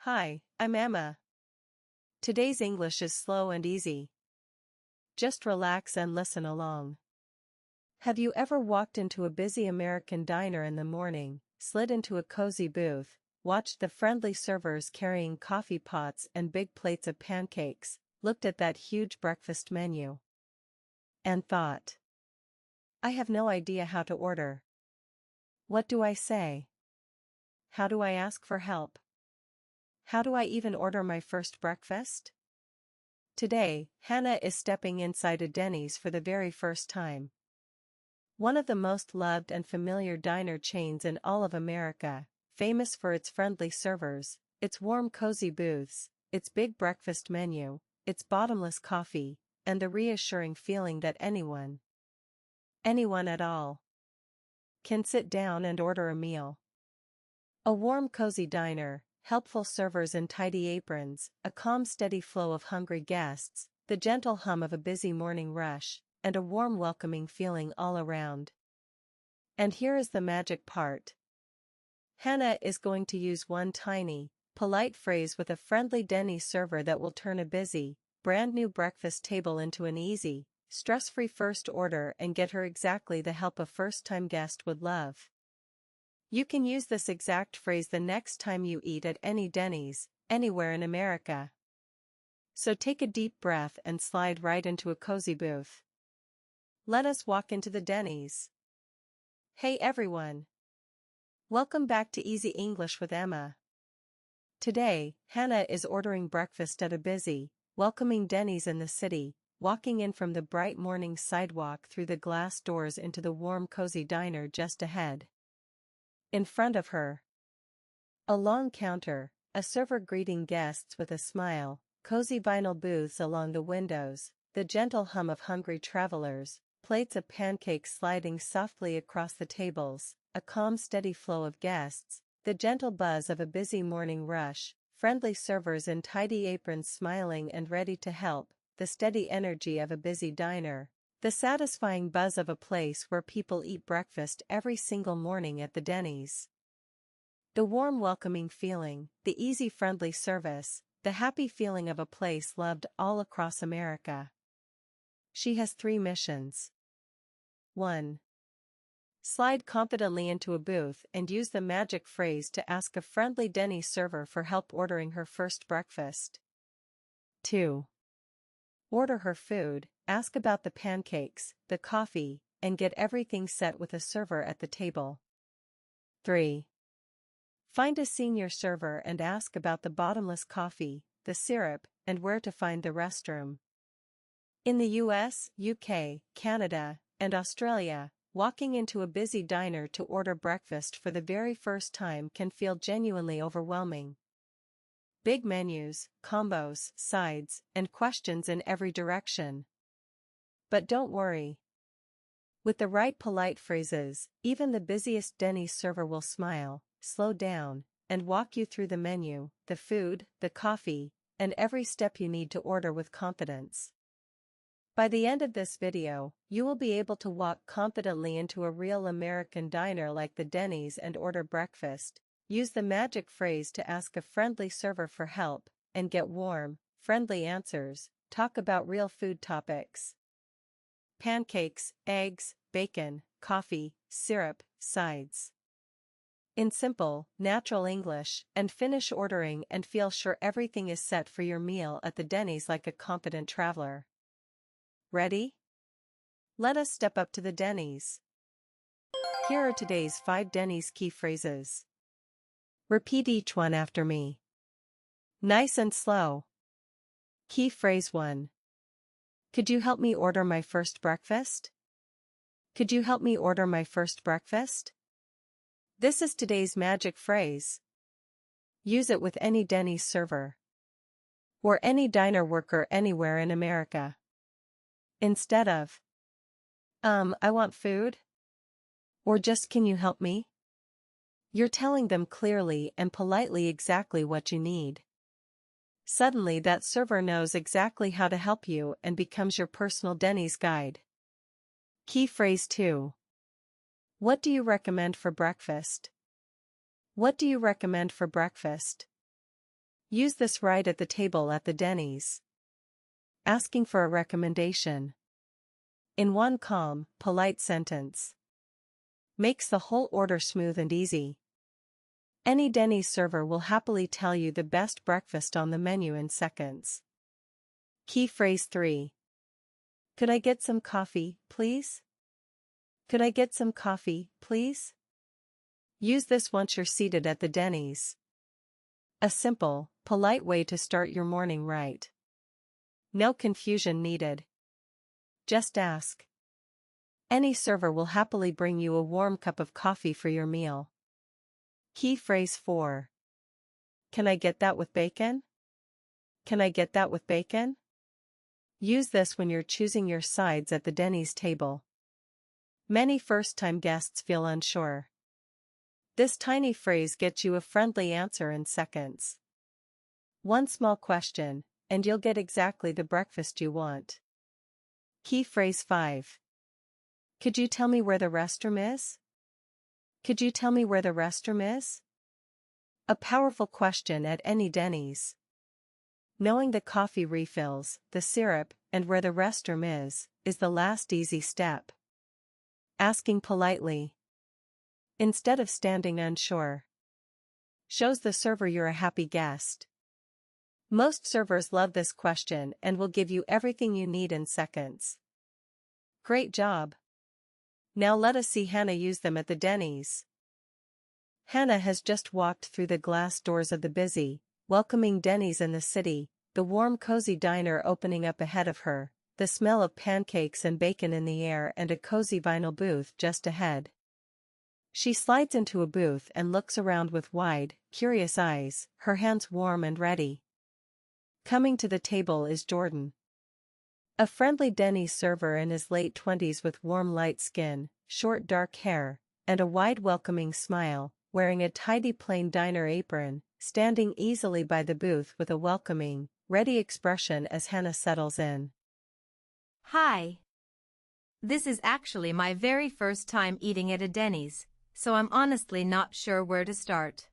Hi, I'm Emma. Today's English is slow and easy. Just relax and listen along. Have you ever walked into a busy American diner in the morning, slid into a cozy booth, watched the friendly servers carrying coffee pots and big plates of pancakes, looked at that huge breakfast menu, and thought, I have no idea how to order. What do I say? How do I ask for help? How do I even order my first breakfast? Today, Hannah is stepping inside a Denny's for the very first time. One of the most loved and familiar diner chains in all of America, famous for its friendly servers, its warm cozy booths, its big breakfast menu, its bottomless coffee, and the reassuring feeling that anyone at all, can sit down and order a meal. A warm cozy diner, helpful servers in tidy aprons, a calm steady flow of hungry guests, the gentle hum of a busy morning rush, and a warm welcoming feeling all around. And here is the magic part. Hannah is going to use one tiny, polite phrase with a friendly Denny's server that will turn a busy, brand new breakfast table into an easy, stress-free first order and get her exactly the help a first-time guest would love. You can use this exact phrase the next time you eat at any Denny's, anywhere in America. So take a deep breath and slide right into a cozy booth. Let us walk into the Denny's. Hey everyone! Welcome back to Easy English with Emma. Today, Hannah is ordering breakfast at a busy, welcoming Denny's in the city, walking in from the bright morning sidewalk through the glass doors into the warm cozy diner just ahead. In front of her, a long counter, a server greeting guests with a smile, cozy vinyl booths along the windows, the gentle hum of hungry travelers, plates of pancakes sliding softly across the tables, a calm steady flow of guests, the gentle buzz of a busy morning rush, friendly servers in tidy aprons smiling and ready to help, the steady energy of a busy diner, the satisfying buzz of a place where people eat breakfast every single morning at the Denny's. The warm welcoming feeling, the easy friendly service, the happy feeling of a place loved all across America. She has 3 missions. 1. Slide confidently into a booth and use the magic phrase to ask a friendly Denny's server for help ordering her first breakfast. 2. Order her food, ask about the pancakes, the coffee, and get everything set with a server at the table. 3. Find a senior server and ask about the bottomless coffee, the syrup, and where to find the restroom. In the US, UK, Canada, and Australia, walking into a busy diner to order breakfast for the very first time can feel genuinely overwhelming. Big menus, combos, sides, and questions in every direction. But don't worry. With the right polite phrases, even the busiest Denny's server will smile, slow down, and walk you through the menu, the food, the coffee, and every step you need to order with confidence. By the end of this video, you will be able to walk confidently into a real American diner like the Denny's and order breakfast, use the magic phrase to ask a friendly server for help, and get warm, friendly answers, talk about real food topics. Pancakes, eggs, bacon, coffee, syrup, sides. In simple, natural English, and finish ordering and feel sure everything is set for your meal at the Denny's like a confident traveler. Ready? Let us step up to the Denny's. Here are today's 5 Denny's key phrases. Repeat each one after me. Nice and slow. Key phrase 1. Could you help me order my first breakfast? Could you help me order my first breakfast? This is today's magic phrase. Use it with any Denny's server or any diner worker anywhere in America. Instead of, I want food? Or just can you help me? You're telling them clearly and politely exactly what you need. Suddenly that server knows exactly how to help you and becomes your personal Denny's guide. Key phrase 2. What do you recommend for breakfast? What do you recommend for breakfast? Use this right at the table at the Denny's. Asking for a recommendation. In one calm, polite sentence. Makes the whole order smooth and easy. Any Denny's server will happily tell you the best breakfast on the menu in seconds. Key phrase 3. Could I get some coffee, please? Could I get some coffee, please? Use this once you're seated at the Denny's. A simple, polite way to start your morning right. No confusion needed. Just ask. Any server will happily bring you a warm cup of coffee for your meal. Key phrase 4. Can I get that with bacon? Can I get that with bacon? Use this when you're choosing your sides at the Denny's table. Many first-time guests feel unsure. This tiny phrase gets you a friendly answer in seconds. One small question, and you'll get exactly the breakfast you want. Key phrase 5. Could you tell me where the restroom is? Could you tell me where the restroom is? A powerful question at any Denny's. Knowing the coffee refills, the syrup, and where the restroom is the last easy step. Asking politely, instead of standing unsure, shows the server you're a happy guest. Most servers love this question and will give you everything you need in seconds. Great job! Now let us see Hannah use them at the Denny's. Hannah has just walked through the glass doors of the busy, welcoming Denny's in the city, the warm cozy diner opening up ahead of her, the smell of pancakes and bacon in the air and a cozy vinyl booth just ahead. She slides into a booth and looks around with wide, curious eyes, her hands warm and ready. Coming to the table is Jordan. A friendly Denny's server in his late 20s with warm light skin, short dark hair, and a wide welcoming smile, wearing a tidy plain diner apron, standing easily by the booth with a welcoming, ready expression as Hannah settles in. Hi. This is actually my very first time eating at a Denny's, so I'm honestly not sure where to start.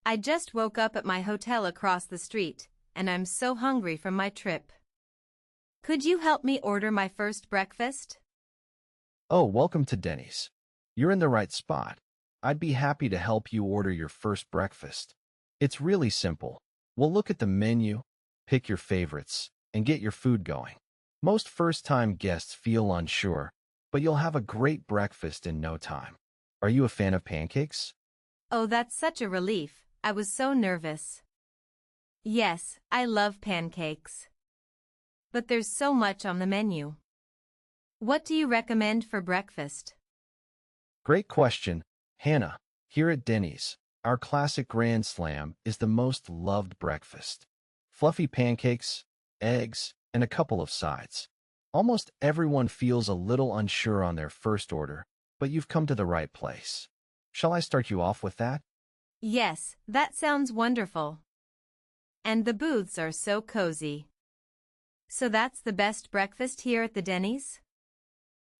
I just woke up at my hotel across the street, and I'm so hungry from my trip. Could you help me order my first breakfast? Oh, welcome to Denny's. You're in the right spot. I'd be happy to help you order your first breakfast. It's really simple. We'll look at the menu, pick your favorites, and get your food going. Most first-time guests feel unsure, but you'll have a great breakfast in no time. Are you a fan of pancakes? Oh, that's such a relief. I was so nervous. Yes, I love pancakes. But there's so much on the menu. What do you recommend for breakfast? Great question, Hannah. Here at Denny's, our classic Grand Slam is the most loved breakfast. Fluffy pancakes, eggs, and a couple of sides. Almost everyone feels a little unsure on their first order, but you've come to the right place. Shall I start you off with that? Yes, that sounds wonderful. And the booths are so cozy. So that's the best breakfast here at the Denny's?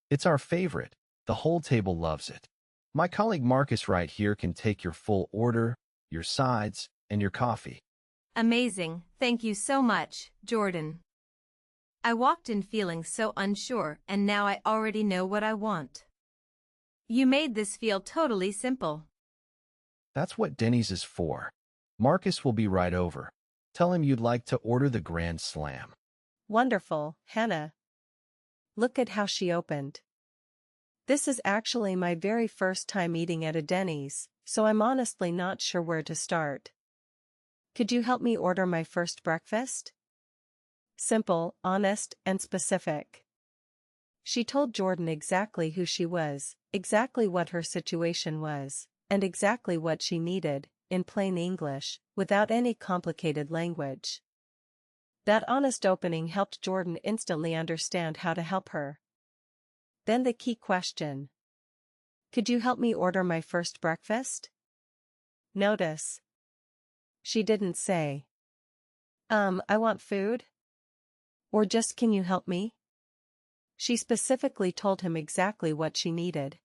It's our favorite. The whole table loves it. My colleague Marcus right here can take your full order, your sides, and your coffee. Amazing, thank you so much, Jordan. I walked in feeling so unsure and now I already know what I want. You made this feel totally simple. That's what Denny's is for. Marcus will be right over. Tell him you'd like to order the Grand Slam. Wonderful, Hannah. Look at how she opened. This is actually my very first time eating at a Denny's, so I'm honestly not sure where to start. Could you help me order my first breakfast? Simple, honest, and specific. She told Jordan exactly who she was, exactly what her situation was, and exactly what she needed, in plain English, without any complicated language. That honest opening helped Jordan instantly understand how to help her. Then the key question. Could you help me order my first breakfast? Notice. She didn't say, I want food? Or just can you help me? She specifically told him exactly what she needed.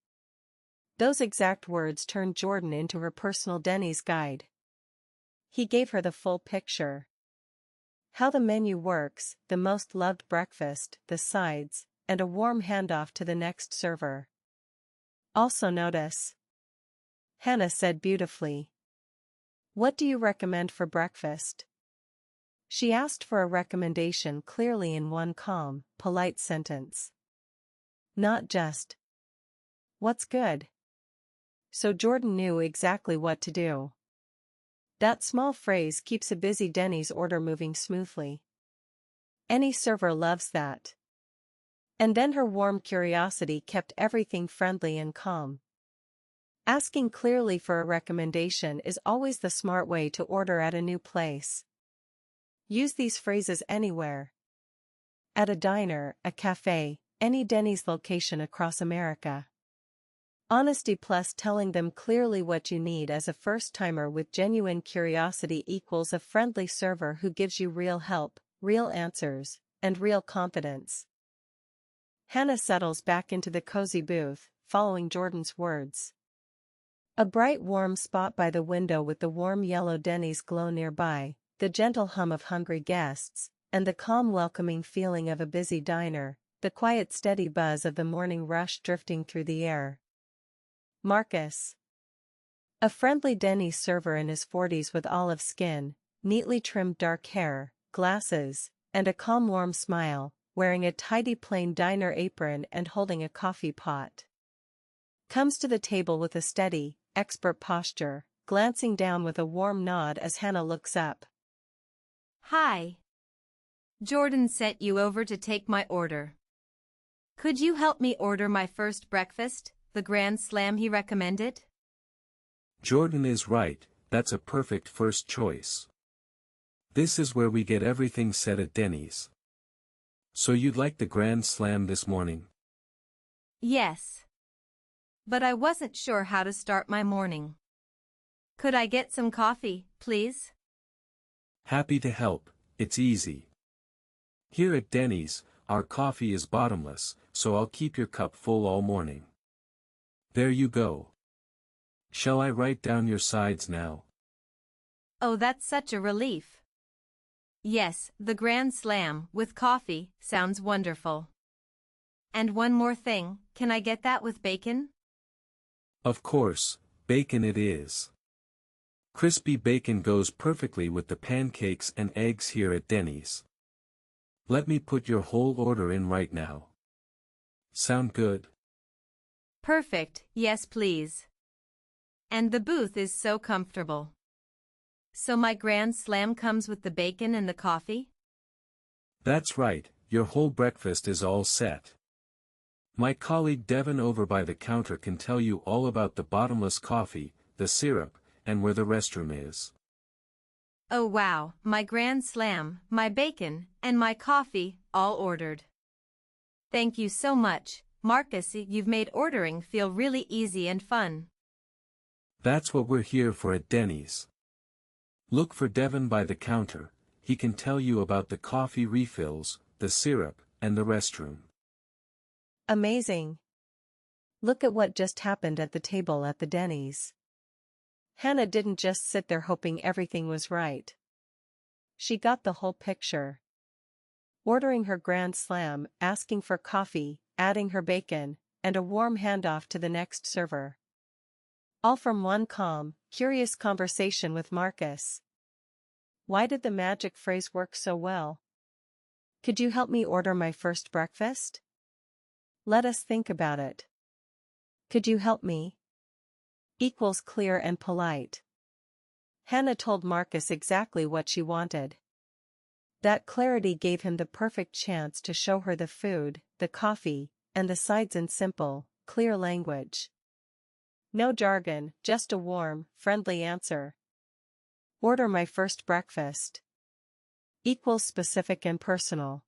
Those exact words turned Jordan into her personal Denny's guide. He gave her the full picture. How the menu works, the most loved breakfast, the sides, and a warm handoff to the next server. Also notice. Hannah said beautifully. What do you recommend for breakfast? She asked for a recommendation clearly in one calm, polite sentence. Not just, "What's good?" So Jordan knew exactly what to do. That small phrase keeps a busy Denny's order moving smoothly. Any server loves that. And then her warm curiosity kept everything friendly and calm. Asking clearly for a recommendation is always the smart way to order at a new place. Use these phrases anywhere. At a diner, a cafe, any Denny's location across America. Honesty plus telling them clearly what you need as a first-timer with genuine curiosity equals a friendly server who gives you real help, real answers, and real confidence. Hannah settles back into the cozy booth, following Jordan's words. A bright warm spot by the window with the warm yellow Denny's glow nearby, the gentle hum of hungry guests, and the calm welcoming feeling of a busy diner, the quiet steady buzz of the morning rush drifting through the air. Marcus. A friendly Denny's server in his 40s with olive skin, neatly trimmed dark hair, glasses, and a calm warm smile, wearing a tidy plain diner apron and holding a coffee pot. Comes to the table with a steady, expert posture, glancing down with a warm nod as Hannah looks up. Hi. Jordan sent you over to take my order. Could you help me order my first breakfast, the Grand Slam he recommended? Jordan is right, that's a perfect first choice. This is where we get everything set at Denny's. So you'd like the Grand Slam this morning? Yes. But I wasn't sure how to start my morning. Could I get some coffee, please? Happy to help, it's easy. Here at Denny's, our coffee is bottomless, so I'll keep your cup full all morning. There you go. Shall I write down your sides now? Oh, that's such a relief. Yes, the Grand Slam with coffee sounds wonderful. And one more thing, can I get that with bacon? Of course, bacon it is. Crispy bacon goes perfectly with the pancakes and eggs here at Denny's. Let me put your whole order in right now. Sound good? Perfect, yes please. And the booth is so comfortable. So my Grand Slam comes with the bacon and the coffee? That's right, your whole breakfast is all set. My colleague Devon over by the counter can tell you all about the bottomless coffee, the syrup, and where the restroom is. Oh wow, my Grand Slam, my bacon, and my coffee, all ordered. Thank you so much, Marcus, you've made ordering feel really easy and fun. That's what we're here for at Denny's. Look for Devon by the counter, he can tell you about the coffee refills, the syrup, and the restroom. Amazing. Look at what just happened at the table at the Denny's. Hannah didn't just sit there hoping everything was right. She got the whole picture. Ordering her Grand Slam, asking for coffee, adding her bacon, and a warm handoff to the next server. All from one calm, curious conversation with Marcus. Why did the magic phrase work so well? Could you help me order my first breakfast? Let us think about it. Could you help me? Equals clear and polite. Hannah told Marcus exactly what she wanted. That clarity gave him the perfect chance to show her the food, the coffee, and the sides in simple, clear language. No jargon, just a warm, friendly answer. Order my first breakfast. Equals specific and personal.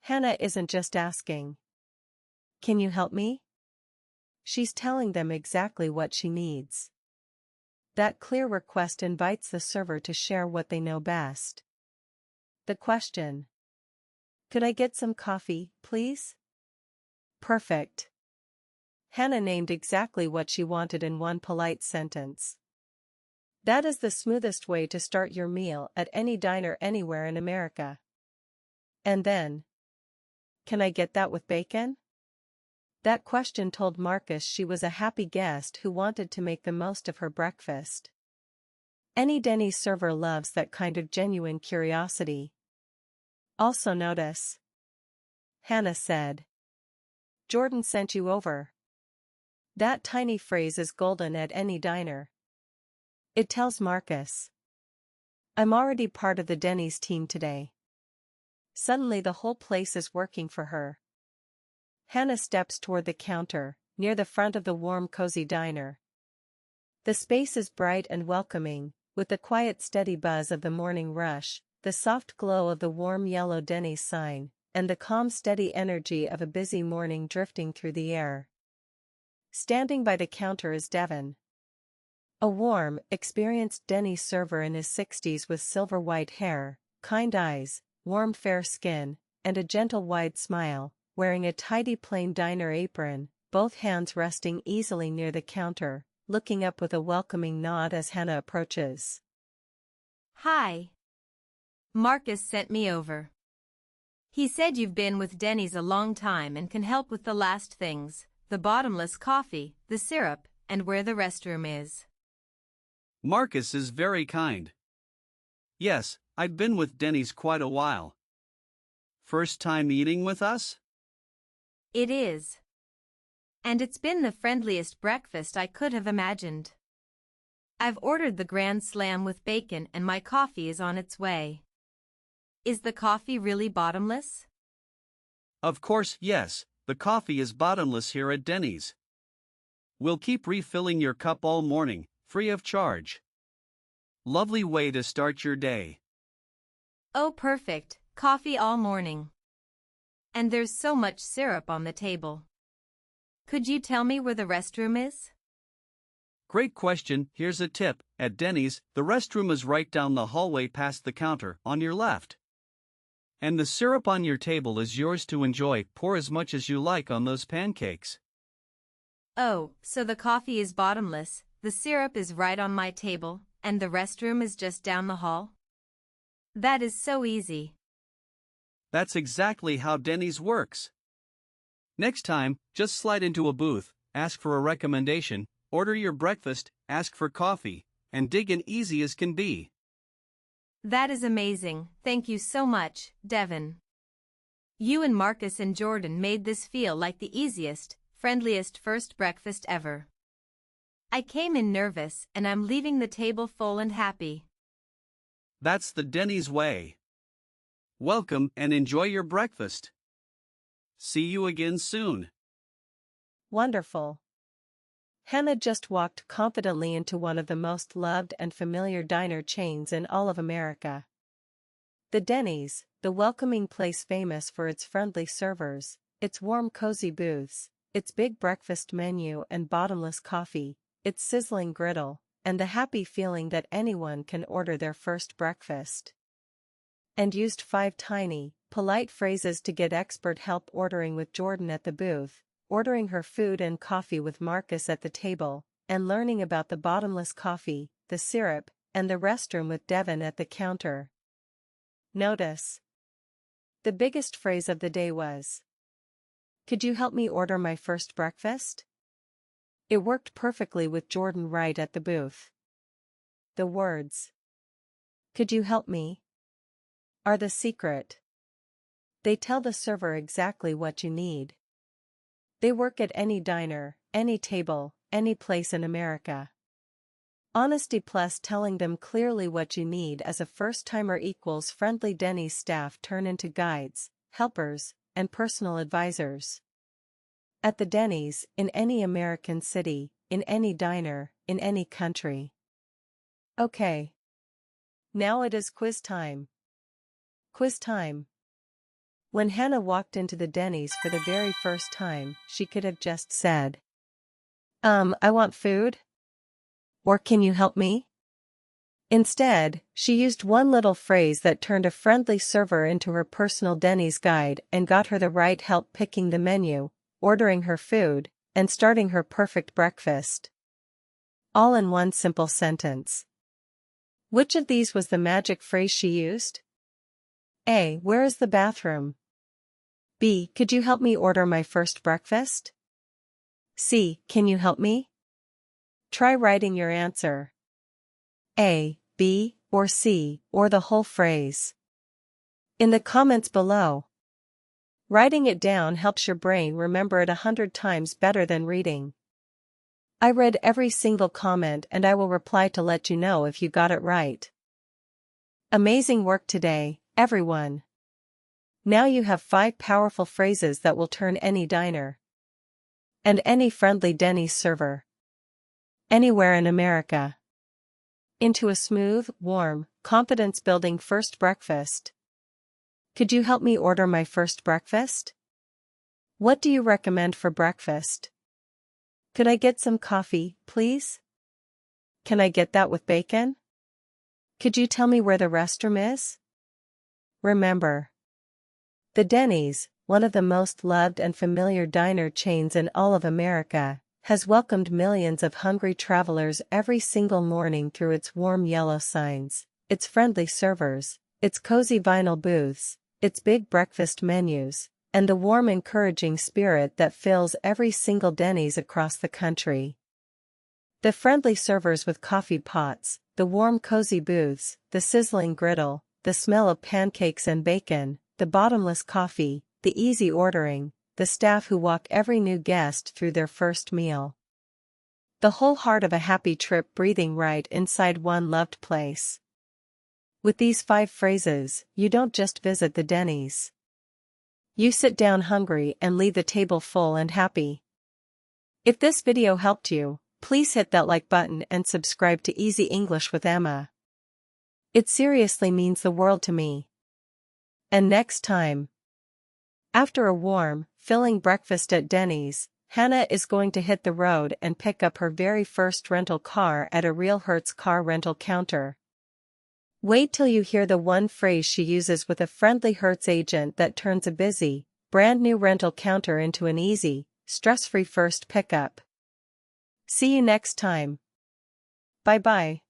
Hannah isn't just asking. Can you help me? She's telling them exactly what she needs. That clear request invites the server to share what they know best. The question. Could I get some coffee, please? Perfect. Hannah named exactly what she wanted in one polite sentence. That is the smoothest way to start your meal at any diner anywhere in America. And then, can I get that with bacon? That question told Marcus she was a happy guest who wanted to make the most of her breakfast. Any Denny's server loves that kind of genuine curiosity. Also notice, Hannah said, Jordan sent you over. That tiny phrase is golden at any diner. It tells Marcus, I'm already part of the Denny's team today. Suddenly the whole place is working for her. Hannah steps toward the counter, near the front of the warm cozy diner. The space is bright and welcoming, with the quiet steady buzz of the morning rush, the soft glow of the warm yellow Denny's sign, and the calm steady energy of a busy morning drifting through the air. Standing by the counter is Devon. A warm, experienced Denny's server in his 60s with silver white hair, kind eyes, warm fair skin, and a gentle wide smile, wearing a tidy plain diner apron, both hands resting easily near the counter, looking up with a welcoming nod as Hannah approaches. Hi. Marcus sent me over. He said you've been with Denny's a long time and can help with the last things, the bottomless coffee, the syrup, and where the restroom is. Marcus is very kind. Yes, I've been with Denny's quite a while. First time eating with us? It is. And it's been the friendliest breakfast I could have imagined. I've ordered the Grand Slam with bacon and my coffee is on its way. Is the coffee really bottomless? Of course, yes, the coffee is bottomless here at Denny's. We'll keep refilling your cup all morning, free of charge. Lovely way to start your day. Oh, perfect, coffee all morning. And there's so much syrup on the table. Could you tell me where the restroom is? Great question. Here's a tip. At Denny's, the restroom is right down the hallway past the counter, on your left. And the syrup on your table is yours to enjoy. Pour as much as you like on those pancakes. Oh, so the coffee is bottomless, the syrup is right on my table, and the restroom is just down the hall? That is so easy. That's exactly how Denny's works. Next time, just slide into a booth, ask for a recommendation, order your breakfast, ask for coffee, and dig in easy as can be. That is amazing. Thank you so much, Devon. You and Marcus and Jordan made this feel like the easiest, friendliest first breakfast ever. I came in nervous and I'm leaving the table full and happy. That's the Denny's way. Welcome and enjoy your breakfast. See you again soon. Wonderful. Hannah just walked confidently into one of the most loved and familiar diner chains in all of America. The Denny's, the welcoming place famous for its friendly servers, its warm cozy booths, its big breakfast menu and bottomless coffee, its sizzling griddle, and the happy feeling that anyone can order their first breakfast. And used 5 tiny, polite phrases to get expert help ordering with Jordan at the booth, ordering her food and coffee with Marcus at the table, and learning about the bottomless coffee, the syrup, and the restroom with Devon at the counter. Notice. The biggest phrase of the day was, "Could you help me order my first breakfast?" It worked perfectly with Jordan right at the booth. The words, "Could you help me?" are the secret. They tell the server exactly what you need. They work at any diner, any table, any place in America. Honesty plus telling them clearly what you need as a first-timer equals friendly Denny's staff turn into guides, helpers, and personal advisors. At the Denny's, in any American city, in any diner, in any country. Okay. Now it is quiz time. Quiz time. When Hannah walked into the Denny's for the very first time, she could have just said, I want food? Or can you help me? Instead, she used one little phrase that turned a friendly server into her personal Denny's guide and got her the right help picking the menu, ordering her food, and starting her perfect breakfast. All in one simple sentence. Which of these was the magic phrase she used? A. Where is the bathroom? B. Could you help me order my first breakfast? C. Can you help me? Try writing your answer. A, B, or C, or the whole phrase. In the comments below. Writing it down helps your brain remember it 100 times better than reading. I read every single comment and I will reply to let you know if you got it right. Amazing work today, everyone. Now you have 5 powerful phrases that will turn any diner and any friendly Denny's server anywhere in America into a smooth, warm, confidence-building first breakfast. Could you help me order my first breakfast? What do you recommend for breakfast? Could I get some coffee, please? Can I get that with bacon? Could you tell me where the restroom is? Remember, the Denny's, one of the most loved and familiar diner chains in all of America, has welcomed millions of hungry travelers every single morning through its warm yellow signs, its friendly servers, its cozy vinyl booths, its big breakfast menus, and the warm encouraging spirit that fills every single Denny's across the country. The friendly servers with coffee pots, the warm cozy booths, the sizzling griddle, the smell of pancakes and bacon, the bottomless coffee, the easy ordering, the staff who walk every new guest through their first meal. The whole heart of a happy trip breathing right inside one loved place. With these 5 phrases, you don't just visit the Denny's. You sit down hungry and leave the table full and happy. If this video helped you, please hit that like button and subscribe to Easy English with Emma. It seriously means the world to me. And next time, after a warm, filling breakfast at Denny's, Hannah is going to hit the road and pick up her very first rental car at a real Hertz car rental counter. Wait till you hear the one phrase she uses with a friendly Hertz agent that turns a busy, brand new rental counter into an easy, stress-free first pickup. See you next time. Bye-bye.